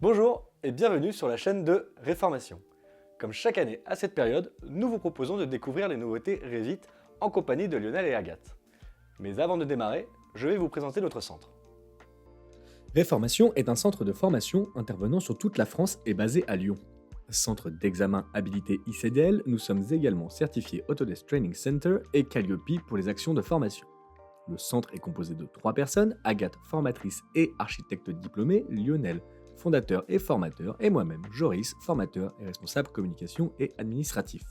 Bonjour et bienvenue sur la chaîne de Réformation. Comme chaque année à cette période, nous vous proposons de découvrir les nouveautés Revit en compagnie de Lionel et Agathe. Mais avant de démarrer, je vais vous présenter notre centre. Réformation est un centre de formation intervenant sur toute la France et basé à Lyon. Centre d'examen habilité ICDL, nous sommes également certifiés Autodesk Training Center et Calliope pour les actions de formation. Le centre est composé de 3 personnes, Agathe, formatrice et architecte diplômée, Lionel, fondateur et formateur, et moi-même, Joris, formateur et responsable communication et administratif.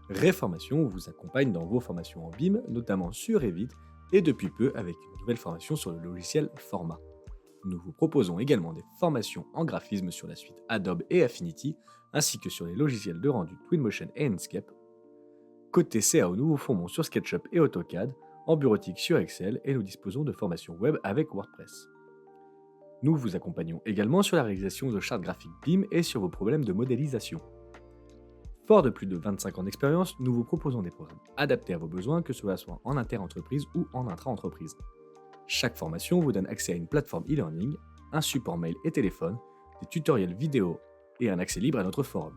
Réformation vous accompagne dans vos formations en BIM, notamment sur Revit, et depuis peu avec une nouvelle formation sur le logiciel Forma. Nous vous proposons également des formations en graphisme sur la suite Adobe et Affinity, ainsi que sur les logiciels de rendu Twinmotion et Enscape. Côté CAO, nous vous formons sur SketchUp et AutoCAD, en bureautique sur Excel, et nous disposons de formations web avec WordPress. Nous vous accompagnons également sur la réalisation de chartes graphiques BIM et sur vos problèmes de modélisation. Fort de plus de 25 ans d'expérience, nous vous proposons des programmes adaptés à vos besoins, que cela soit en inter-entreprise ou en intra-entreprise. Chaque formation vous donne accès à une plateforme e-learning, un support mail et téléphone, des tutoriels vidéo et un accès libre à notre forum,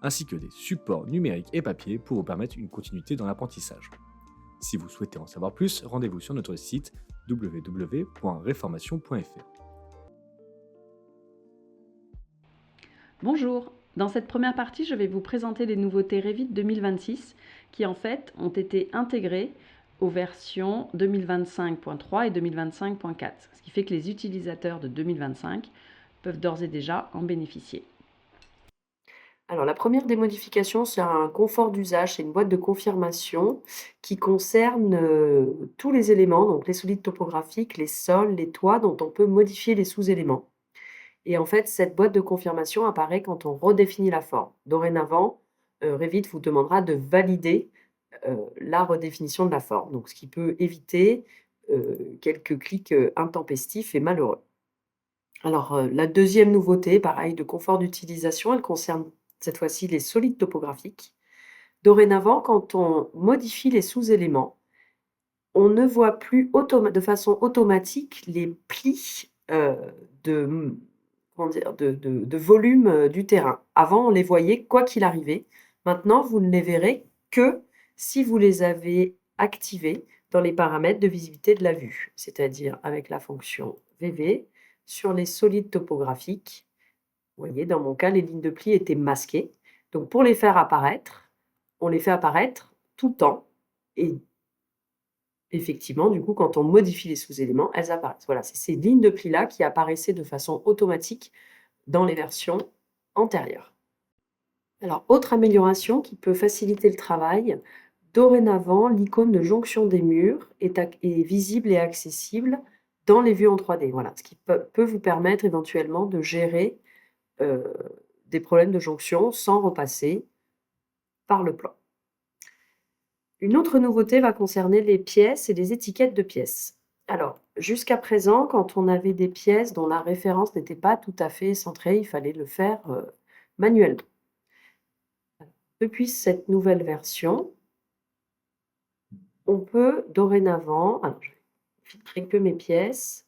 ainsi que des supports numériques et papier pour vous permettre une continuité dans l'apprentissage. Si vous souhaitez en savoir plus, rendez-vous sur notre site www.reformation.fr. Bonjour, dans cette première partie, je vais vous présenter les nouveautés Revit 2026 qui en fait ont été intégrées aux versions 2025.3 et 2025.4, ce qui fait que les utilisateurs de 2025 peuvent d'ores et déjà en bénéficier. Alors, la première des modifications, c'est un confort d'usage, c'est une boîte de confirmation qui concerne tous les éléments, donc les solides topographiques, les sols, les toits, dont on peut modifier les sous-éléments. Et en fait, cette boîte de confirmation apparaît quand on redéfinit la forme. Dorénavant, Revit vous demandera de valider la redéfinition de la forme, donc ce qui peut éviter quelques clics intempestifs et malheureux. Alors, la deuxième nouveauté, pareil, de confort d'utilisation, elle concerne cette fois-ci les solides topographiques. Dorénavant, quand on modifie les sous-éléments, on ne voit plus de façon automatique les plis de, comment dire, de volume du terrain. Avant, on les voyait quoi qu'il arrivait. Maintenant, vous ne les verrez que si vous les avez activés dans les paramètres de visibilité de la vue, c'est-à-dire avec la fonction VV sur les solides topographiques. Vous voyez, dans mon cas, les lignes de pli étaient masquées. Donc, pour les faire apparaître, on les fait apparaître tout le temps. Et effectivement, du coup, quand on modifie les sous-éléments, elles apparaissent. Voilà, c'est ces lignes de pli-là qui apparaissaient de façon automatique dans les versions antérieures. Alors, autre amélioration qui peut faciliter le travail, dorénavant, l'icône de jonction des murs est visible et accessible dans les vues en 3D. Voilà, ce qui peut vous permettre éventuellement de gérer des problèmes de jonction sans repasser par le plan. Une autre nouveauté va concerner les pièces et les étiquettes de pièces. Alors, jusqu'à présent, quand on avait des pièces dont la référence n'était pas tout à fait centrée, il fallait le faire manuellement. Depuis cette nouvelle version, on peut dorénavant, alors je vais filtrer que mes pièces,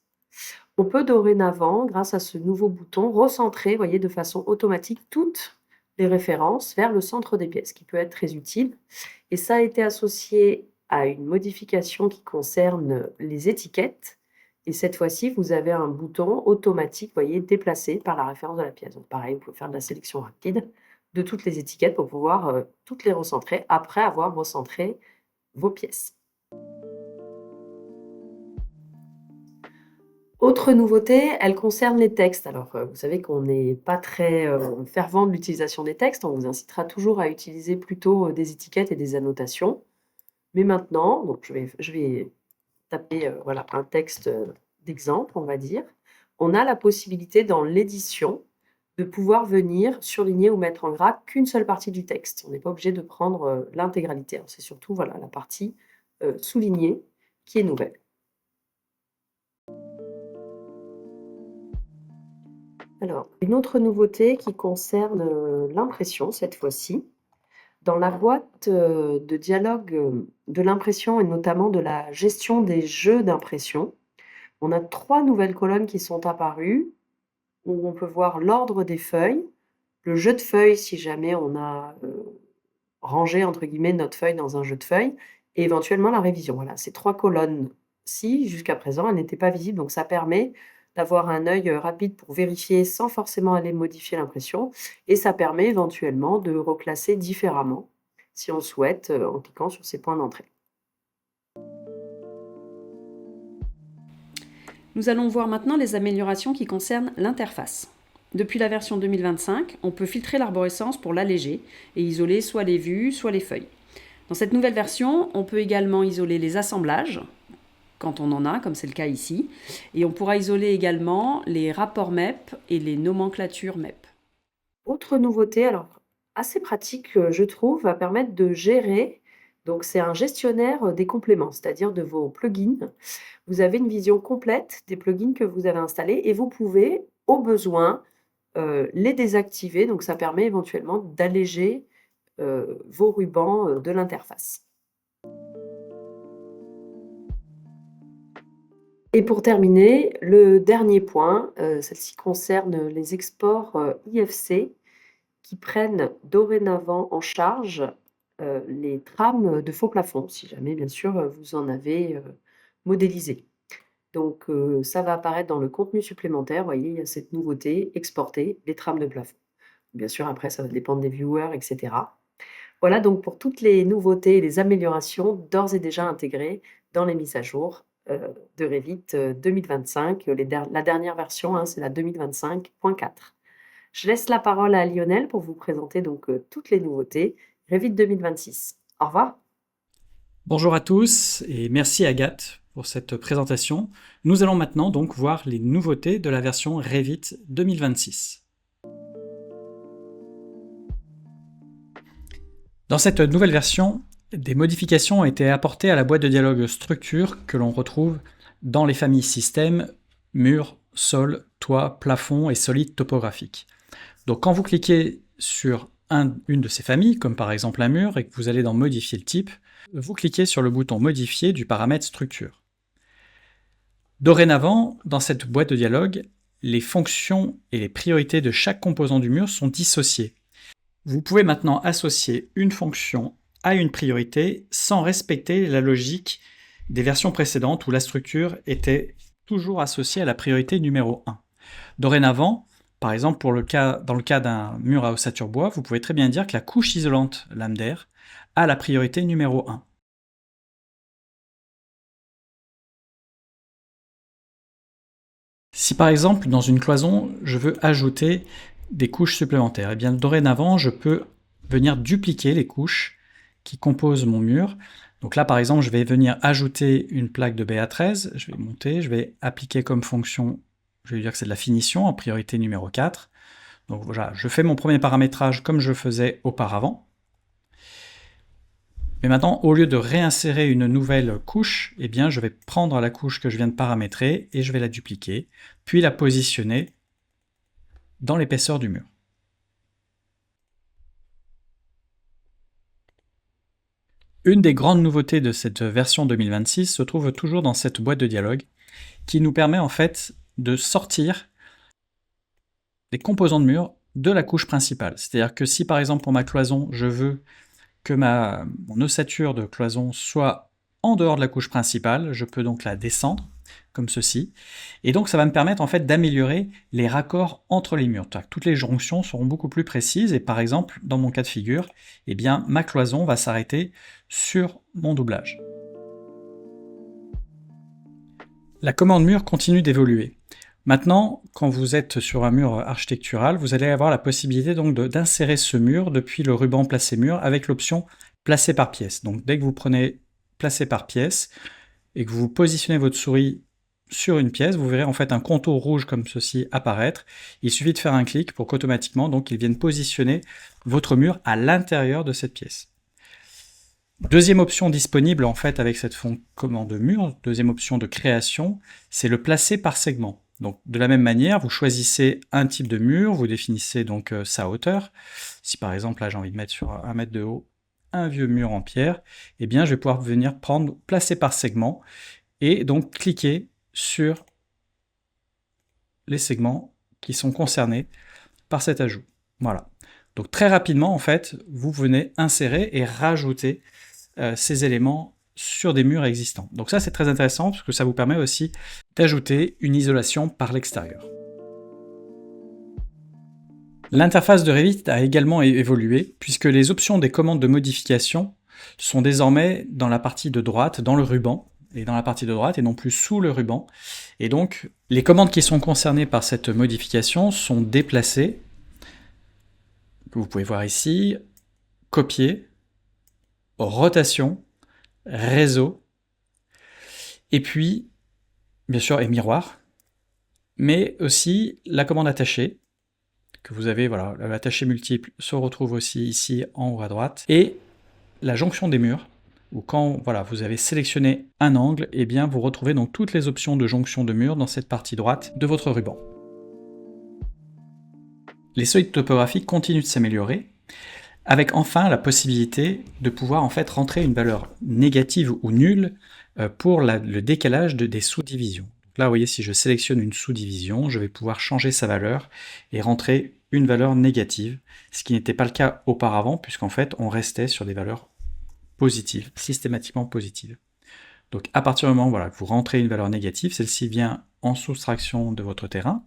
on peut dorénavant, grâce à ce nouveau bouton, recentrer, voyez, de façon automatique toutes les références vers le centre des pièces, qui peut être très utile. Et ça a été associé à une modification qui concerne les étiquettes. Et cette fois-ci, vous avez un bouton automatique, voyez, déplacé par la référence de la pièce. Donc pareil, vous pouvez faire de la sélection rapide de toutes les étiquettes pour pouvoir toutes les recentrer après avoir recentré vos pièces. Autre nouveauté, elle concerne les textes. Alors, vous savez qu'on n'est pas très fervent de l'utilisation des textes. On vous incitera toujours à utiliser plutôt des étiquettes et des annotations. Mais maintenant, donc je vais taper voilà, un texte d'exemple, on va dire. On a la possibilité dans l'édition de pouvoir venir surligner ou mettre en gras qu'une seule partie du texte. On n'est pas obligé de prendre l'intégralité. C'est surtout voilà, la partie soulignée qui est nouvelle. Alors, une autre nouveauté qui concerne l'impression cette fois-ci. Dans la boîte de dialogue de l'impression et notamment de la gestion des jeux d'impression, on a 3 nouvelles colonnes qui sont apparues. où on peut voir l'ordre des feuilles, le jeu de feuilles si jamais on a rangé entre guillemets notre feuille dans un jeu de feuilles et éventuellement la révision. Voilà, ces 3 colonnes-ci, jusqu'à présent, elles n'étaient pas visibles, donc ça permet d'avoir un œil rapide pour vérifier sans forcément aller modifier l'impression et ça permet éventuellement de reclasser différemment si on souhaite en cliquant sur ces points d'entrée. Nous allons voir maintenant les améliorations qui concernent l'interface. Depuis la version 2025, on peut filtrer l'arborescence pour l'alléger et isoler soit les vues, soit les feuilles. Dans cette nouvelle version, on peut également isoler les assemblages, quand on en a, comme c'est le cas ici, et on pourra isoler également les rapports MEP et les nomenclatures MEP. Autre nouveauté, alors assez pratique, je trouve, va permettre de gérer, donc c'est un gestionnaire des compléments, c'est-à-dire de vos plugins. Vous avez une vision complète des plugins que vous avez installés et vous pouvez, au besoin, les désactiver. Donc ça permet éventuellement d'alléger vos rubans de l'interface. Et pour terminer, le dernier point, celle-ci concerne les exports IFC qui prennent dorénavant en charge les trames de faux plafond, si jamais bien sûr vous en avez modélisé. Donc ça va apparaître dans le contenu supplémentaire, vous voyez, il y a cette nouveauté, exporter les trames de plafond. Bien sûr, après, ça va dépendre des viewers, etc. Voilà donc pour toutes les nouveautés et les améliorations d'ores et déjà intégrées dans les mises à jour de Revit 2025. La dernière version, hein, c'est la 2025.4. Je laisse la parole à Lionel pour vous présenter donc toutes les nouveautés Revit 2026. Au revoir. Bonjour à tous et merci Agathe pour cette présentation. Nous allons maintenant donc voir les nouveautés de la version Revit 2026. Dans cette nouvelle version, des modifications ont été apportées à la boîte de dialogue structure que l'on retrouve dans les familles système, mur, sol, toit, plafond et solide topographique. Donc quand vous cliquez sur une de ces familles, comme par exemple un mur, et que vous allez dans modifier le type, vous cliquez sur le bouton modifier du paramètre structure. Dorénavant, dans cette boîte de dialogue, les fonctions et les priorités de chaque composant du mur sont dissociées. Vous pouvez maintenant associer une fonction à une priorité sans respecter la logique des versions précédentes où la structure était toujours associée à la priorité numéro 1. Dorénavant, par exemple dans le cas d'un mur à ossature bois, vous pouvez très bien dire que la couche isolante lame d'air a la priorité numéro 1. Si par exemple dans une cloison, je veux ajouter des couches supplémentaires, et bien dorénavant, je peux venir dupliquer les couches qui composent mon mur. Donc là, par exemple, je vais venir ajouter une plaque de BA13, je vais monter, je vais appliquer comme fonction, je vais dire que c'est de la finition en priorité numéro 4. Donc voilà, je fais mon premier paramétrage comme je faisais auparavant. Mais maintenant, au lieu de réinsérer une nouvelle couche, eh bien, je vais prendre la couche que je viens de paramétrer et je vais la dupliquer, puis la positionner dans l'épaisseur du mur. Une des grandes nouveautés de cette version 2026 se trouve toujours dans cette boîte de dialogue qui nous permet en fait de sortir les composants de mur de la couche principale. C'est-à-dire que si par exemple pour ma cloison, je veux que mon ossature de cloison soit en dehors de la couche principale, je peux donc la descendre comme ceci. Et donc ça va me permettre en fait d'améliorer les raccords entre les murs. Toutes les jonctions seront beaucoup plus précises et par exemple dans mon cas de figure, eh bien ma cloison va s'arrêter sur mon doublage. La commande mur continue d'évoluer. Maintenant, quand vous êtes sur un mur architectural, vous allez avoir la possibilité donc d'insérer ce mur depuis le ruban placer mur avec l'option placer par pièce. Donc dès que vous prenez placer par pièce et que vous positionnez votre souris sur une pièce, vous verrez en fait un contour rouge comme ceci apparaître. Il suffit de faire un clic pour qu'automatiquement donc il vienne positionner votre mur à l'intérieur de cette pièce. Deuxième option disponible en fait avec cette commande mur, deuxième option de création, c'est le placer par segment. Donc de la même manière, vous choisissez un type de mur, vous définissez donc sa hauteur. Si par exemple là j'ai envie de mettre sur 1 mètre de haut un vieux mur en pierre, eh bien je vais pouvoir venir prendre placer par segment et donc cliquer sur les segments qui sont concernés par cet ajout. Voilà. Donc très rapidement, en fait, vous venez insérer et rajouter ces éléments sur des murs existants. Donc ça, c'est très intéressant parce que ça vous permet aussi d'ajouter une isolation par l'extérieur. L'interface de Revit a également évolué puisque les options des commandes de modification sont désormais dans la partie de droite, dans le ruban, et dans la partie de droite et non plus sous le ruban. Et donc, les commandes qui sont concernées par cette modification sont déplacées. Vous pouvez voir ici, copier, rotation, réseau, et puis, bien sûr, et miroir, mais aussi la commande attachée, que vous avez, voilà, l'attaché multiple se retrouve aussi ici en haut à droite, et la jonction des murs, où quand voilà, vous avez sélectionné un angle, et bien vous retrouvez donc toutes les options de jonction de murs dans cette partie droite de votre ruban. Les solides topographiques continuent de s'améliorer, avec enfin la possibilité de pouvoir en fait rentrer une valeur négative ou nulle pour le décalage des sous-divisions. Là, vous voyez, si je sélectionne une sous-division, je vais pouvoir changer sa valeur et rentrer une valeur négative, ce qui n'était pas le cas auparavant, puisqu'en fait, on restait sur des valeurs positives, systématiquement positives. Donc, à partir du moment voilà, que vous rentrez une valeur négative, celle-ci vient en soustraction de votre terrain.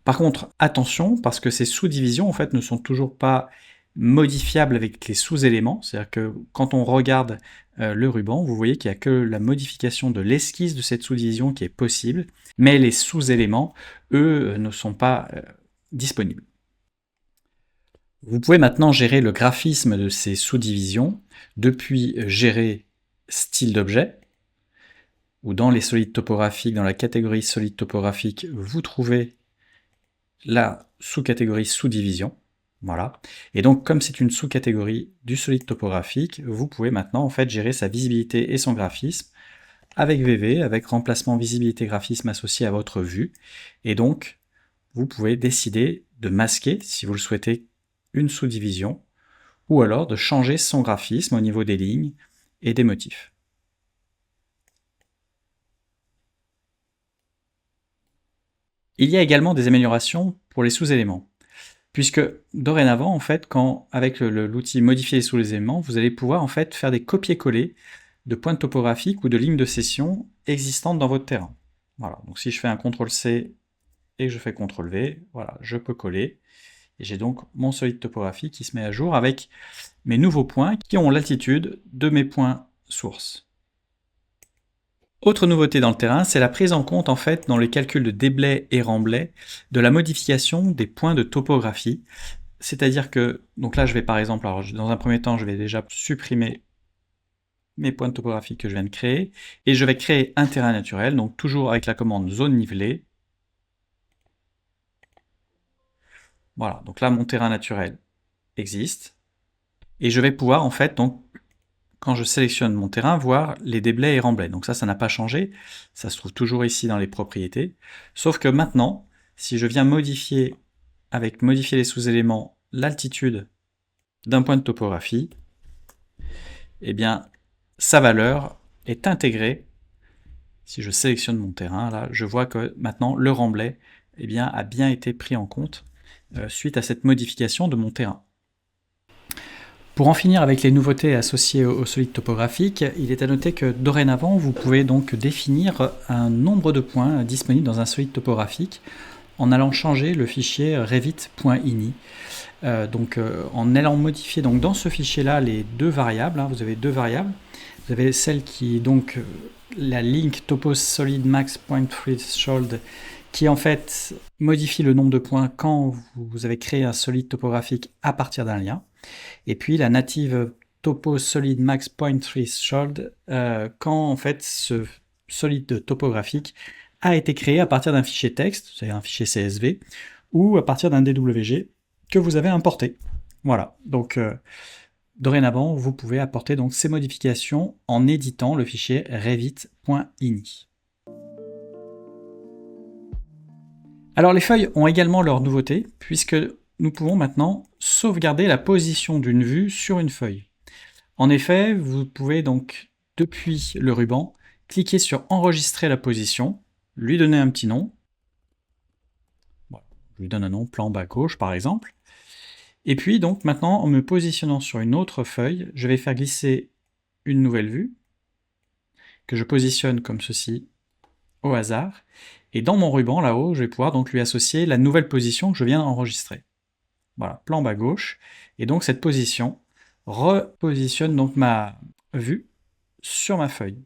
Par contre, attention, parce que ces sous-divisions, en fait, ne sont toujours pas modifiables avec les sous-éléments, c'est-à-dire que quand on regarde le ruban, vous voyez qu'il n'y a que la modification de l'esquisse de cette sous-division qui est possible, mais les sous-éléments, eux, ne sont pas disponibles. Vous pouvez maintenant gérer le graphisme de ces sous-divisions depuis gérer style d'objet, ou dans les solides topographiques, dans la catégorie solide topographique, vous trouvez la sous-catégorie sous-division. Voilà. Et donc, comme c'est une sous-catégorie du solide topographique, vous pouvez maintenant en fait gérer sa visibilité et son graphisme avec VV, avec remplacement visibilité graphisme associé à votre vue. Et donc, vous pouvez décider de masquer, si vous le souhaitez, une sous-division, ou alors de changer son graphisme au niveau des lignes et des motifs. Il y a également des améliorations pour les sous-éléments. Puisque dorénavant, en fait, avec l'outil modifier les sous-éléments, vous allez pouvoir en fait faire des copier-coller de points topographiques ou de lignes de session existantes dans votre terrain. Voilà. Donc si je fais un CTRL-C et que je fais CTRL-V, voilà, je peux coller. Et j'ai donc mon solide topographique qui se met à jour avec mes nouveaux points qui ont l'altitude de mes points sources. Autre nouveauté dans le terrain, c'est la prise en compte en fait dans les calculs de déblais et remblais de la modification des points de topographie. C'est-à-dire que, donc là je vais par exemple, alors dans un premier temps je vais déjà supprimer mes points de topographie que je viens de créer, et je vais créer un terrain naturel, donc toujours avec la commande zone nivelée. Voilà, donc là mon terrain naturel existe, et je vais pouvoir en fait donc quand je sélectionne mon terrain, voir les déblais et remblais. Donc ça n'a pas changé, ça se trouve toujours ici dans les propriétés. Sauf que maintenant, si je viens modifier, avec modifier les sous-éléments, l'altitude d'un point de topographie, eh bien, sa valeur est intégrée. Si je sélectionne mon terrain, là, je vois que maintenant, le remblai eh bien, a bien été pris en compte suite à cette modification de mon terrain. Pour en finir avec les nouveautés associées aux solides topographiques, il est à noter que dorénavant, vous pouvez donc définir un nombre de points disponibles dans un solide topographique en allant changer le fichier revit.ini. En allant modifier donc, dans ce fichier-là les deux variables, vous avez deux variables. Vous avez celle qui est donc la link topo solid max point threshold qui en fait modifie le nombre de points quand vous avez créé un solide topographique à partir d'un lien. Et puis la native topo solid max point threshold quand en fait ce solide topographique a été créé à partir d'un fichier texte, c'est un fichier CSV, ou à partir d'un DWG que vous avez importé. Voilà, donc dorénavant vous pouvez apporter donc ces modifications en éditant le fichier revit.ini. Alors les feuilles ont également leur nouveauté, puisque nous pouvons maintenant sauvegarder la position d'une vue sur une feuille. En effet, vous pouvez donc, depuis le ruban, cliquer sur enregistrer la position, lui donner un petit nom. Voilà. Je lui donne un nom, plan bas gauche par exemple. Et puis donc maintenant, en me positionnant sur une autre feuille, je vais faire glisser une nouvelle vue, que je positionne comme ceci, au hasard. Et dans mon ruban là-haut, je vais pouvoir donc lui associer la nouvelle position que je viens d'enregistrer. Voilà, plan bas gauche. Et donc cette position repositionne donc ma vue sur ma feuille.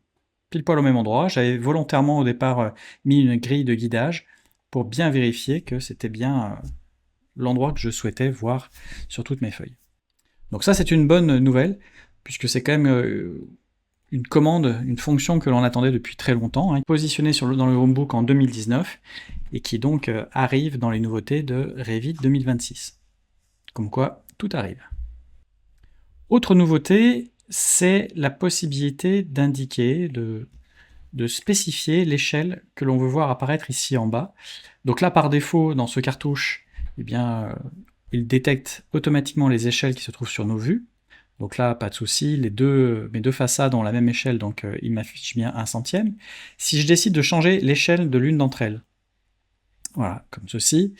Pile poil au même endroit. J'avais volontairement au départ mis une grille de guidage pour bien vérifier que c'était bien l'endroit que je souhaitais voir sur toutes mes feuilles. Donc ça c'est une bonne nouvelle, puisque c'est quand même une commande, une fonction que l'on attendait depuis très longtemps, positionnée dans le Homebook en 2019, et qui donc arrive dans les nouveautés de Revit 2026. Comme quoi, tout arrive. Autre nouveauté, c'est la possibilité d'indiquer, de spécifier l'échelle que l'on veut voir apparaître ici en bas. Donc là, par défaut, dans ce cartouche, eh bien, il détecte automatiquement les échelles qui se trouvent sur nos vues. Donc là, pas de souci, mes deux façades ont la même échelle, donc il m'affiche bien 1/100. Si je décide de changer l'échelle de l'une d'entre elles, voilà, comme ceci,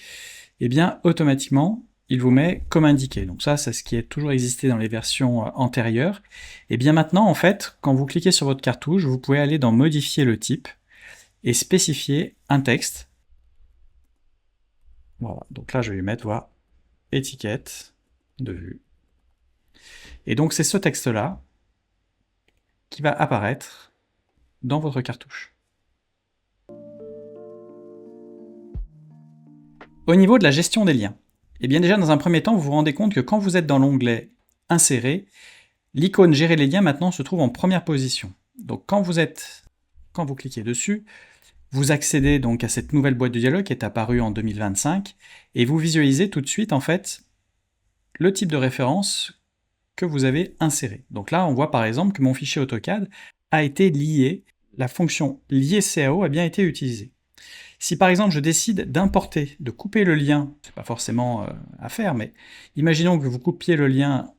eh bien, automatiquement, il vous met comme indiqué. Donc ça, c'est ce qui a toujours existé dans les versions antérieures. Et bien maintenant, en fait, quand vous cliquez sur votre cartouche, vous pouvez aller dans Modifier le type et spécifier un texte. Voilà, donc là, je vais lui mettre, voilà, étiquette de vue. Et donc c'est ce texte-là qui va apparaître dans votre cartouche. Au niveau de la gestion des liens, eh bien déjà dans un premier temps, vous vous rendez compte que quand vous êtes dans l'onglet Insérer, l'icône Gérer les liens maintenant se trouve en première position. Donc quand vous cliquez dessus, vous accédez donc à cette nouvelle boîte de dialogue qui est apparue en 2025 et vous visualisez tout de suite en fait le type de référence que vous avez inséré. Donc là, on voit par exemple que mon fichier AutoCAD a été lié, la fonction lier CAO a bien été utilisée. Si par exemple je décide d'importer, de couper le lien, c'est pas forcément à faire, mais imaginons que vous coupiez le lien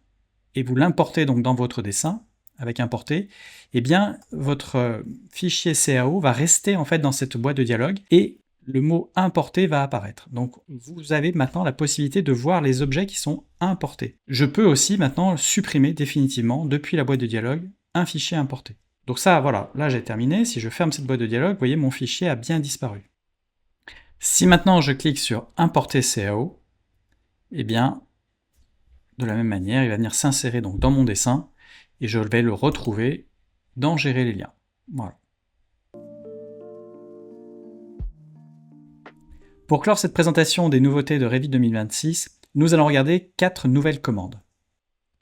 et vous l'importez donc dans votre dessin, avec importer, eh bien votre fichier CAO va rester en fait dans cette boîte de dialogue et le mot importer va apparaître. Donc vous avez maintenant la possibilité de voir les objets qui sont importés. Je peux aussi maintenant supprimer définitivement depuis la boîte de dialogue un fichier importé. Donc ça, voilà, là j'ai terminé. Si je ferme cette boîte de dialogue, vous voyez mon fichier a bien disparu. Si maintenant je clique sur importer CAO, eh bien de la même manière, il va venir s'insérer donc dans mon dessin et je vais le retrouver dans Gérer les liens. Voilà. Pour clore cette présentation des nouveautés de Revit 2026, nous allons regarder 4 nouvelles commandes.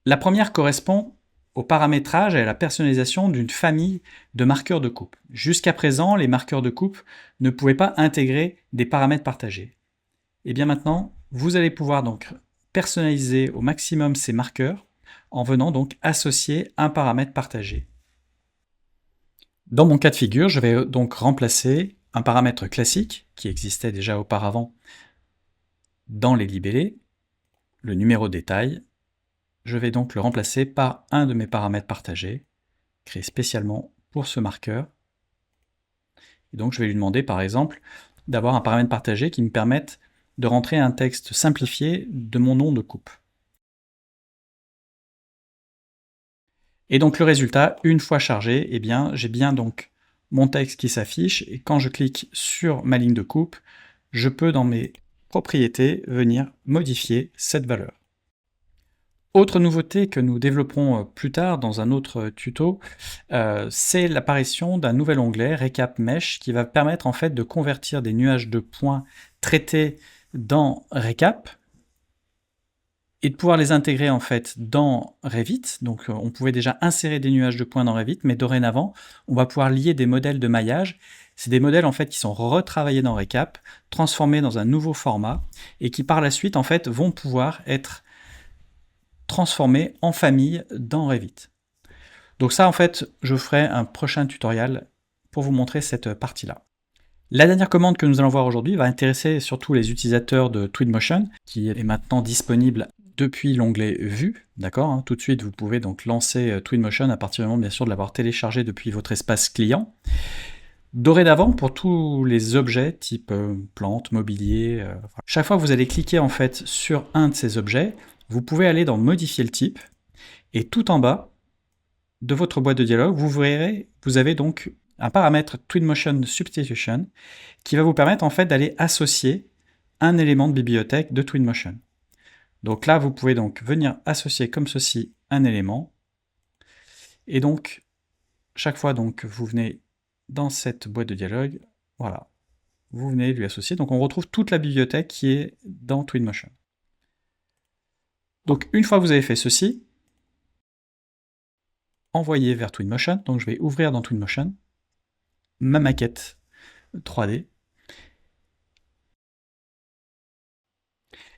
La première correspond au paramétrage et à la personnalisation d'une famille de marqueurs de coupe. Jusqu'à présent, les marqueurs de coupe ne pouvaient pas intégrer des paramètres partagés. Et bien maintenant, vous allez pouvoir donc personnaliser au maximum ces marqueurs en venant donc associer un paramètre partagé. Dans mon cas de figure, je vais donc remplacer un paramètre classique qui existait déjà auparavant dans les libellés, le numéro de détail. Je vais donc le remplacer par un de mes paramètres partagés, créé spécialement pour ce marqueur. Et donc je vais lui demander par exemple d'avoir un paramètre partagé qui me permette de rentrer un texte simplifié de mon nom de coupe. Et donc le résultat, une fois chargé, eh bien, j'ai bien donc mon texte qui s'affiche, et quand je clique sur ma ligne de coupe, je peux dans mes propriétés venir modifier cette valeur. Autre nouveauté que nous développerons plus tard dans un autre tuto, c'est l'apparition d'un nouvel onglet, Recap Mesh, qui va permettre en fait de convertir des nuages de points traités dans Recap, et de pouvoir les intégrer en fait dans Revit. Donc on pouvait déjà insérer des nuages de points dans Revit, mais dorénavant, on va pouvoir lier des modèles de maillage. C'est des modèles en fait qui sont retravaillés dans Recap, transformés dans un nouveau format, et qui par la suite en fait vont pouvoir être transformés en famille dans Revit. Donc ça en fait, je ferai un prochain tutoriel pour vous montrer cette partie-là. La dernière commande que nous allons voir aujourd'hui va intéresser surtout les utilisateurs de Twinmotion, qui est maintenant disponible depuis l'onglet Vue, d'accord, tout de suite vous pouvez donc lancer Twinmotion à partir du moment bien sûr de l'avoir téléchargé depuis votre espace client. Dorénavant, pour tous les objets type plantes, mobilier, chaque fois que vous allez cliquer en fait sur un de ces objets, vous pouvez aller dans modifier le type et tout en bas de votre boîte de dialogue, vous verrez, vous avez donc un paramètre Twinmotion Substitution qui va vous permettre en fait d'aller associer un élément de bibliothèque de Twinmotion. Donc là, vous pouvez donc venir associer comme ceci un élément. Et donc, chaque fois donc vous venez dans cette boîte de dialogue, voilà, vous venez lui associer. Donc on retrouve toute la bibliothèque qui est dans Twinmotion. Donc une fois que vous avez fait ceci, envoyez vers Twinmotion. Donc je vais ouvrir dans Twinmotion ma maquette 3D.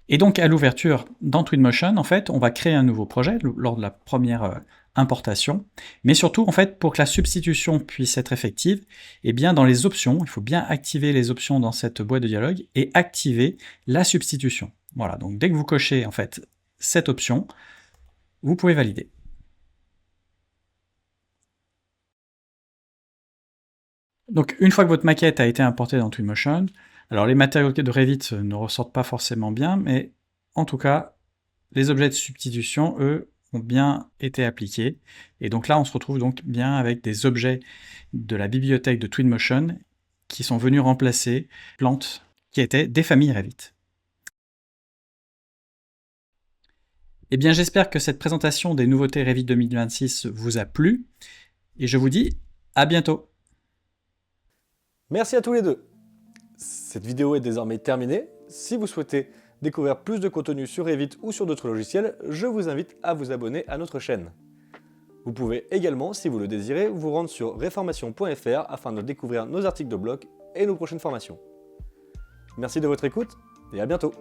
Et donc à l'ouverture dans Twinmotion, en fait, on va créer un nouveau projet lors de la première importation, mais surtout en fait pour que la substitution puisse être effective, eh bien dans les options, il faut bien activer les options dans cette boîte de dialogue et activer la substitution. Voilà, donc dès que vous cochez en fait cette option, vous pouvez valider. Donc une fois que votre maquette a été importée dans Twinmotion, alors les matériaux de Revit ne ressortent pas forcément bien, mais en tout cas, les objets de substitution, eux, ont bien été appliqués. Et donc là, on se retrouve donc bien avec des objets de la bibliothèque de Twinmotion qui sont venus remplacer plantes qui étaient des familles Revit. Eh bien, j'espère que cette présentation des nouveautés Revit 2026 vous a plu, et je vous dis à bientôt. Merci à tous les deux. Cette vidéo est désormais terminée. Si vous souhaitez découvrir plus de contenu sur Revit ou sur d'autres logiciels, je vous invite à vous abonner à notre chaîne. Vous pouvez également, si vous le désirez, vous rendre sur reformation.fr afin de découvrir nos articles de blog et nos prochaines formations. Merci de votre écoute et à bientôt.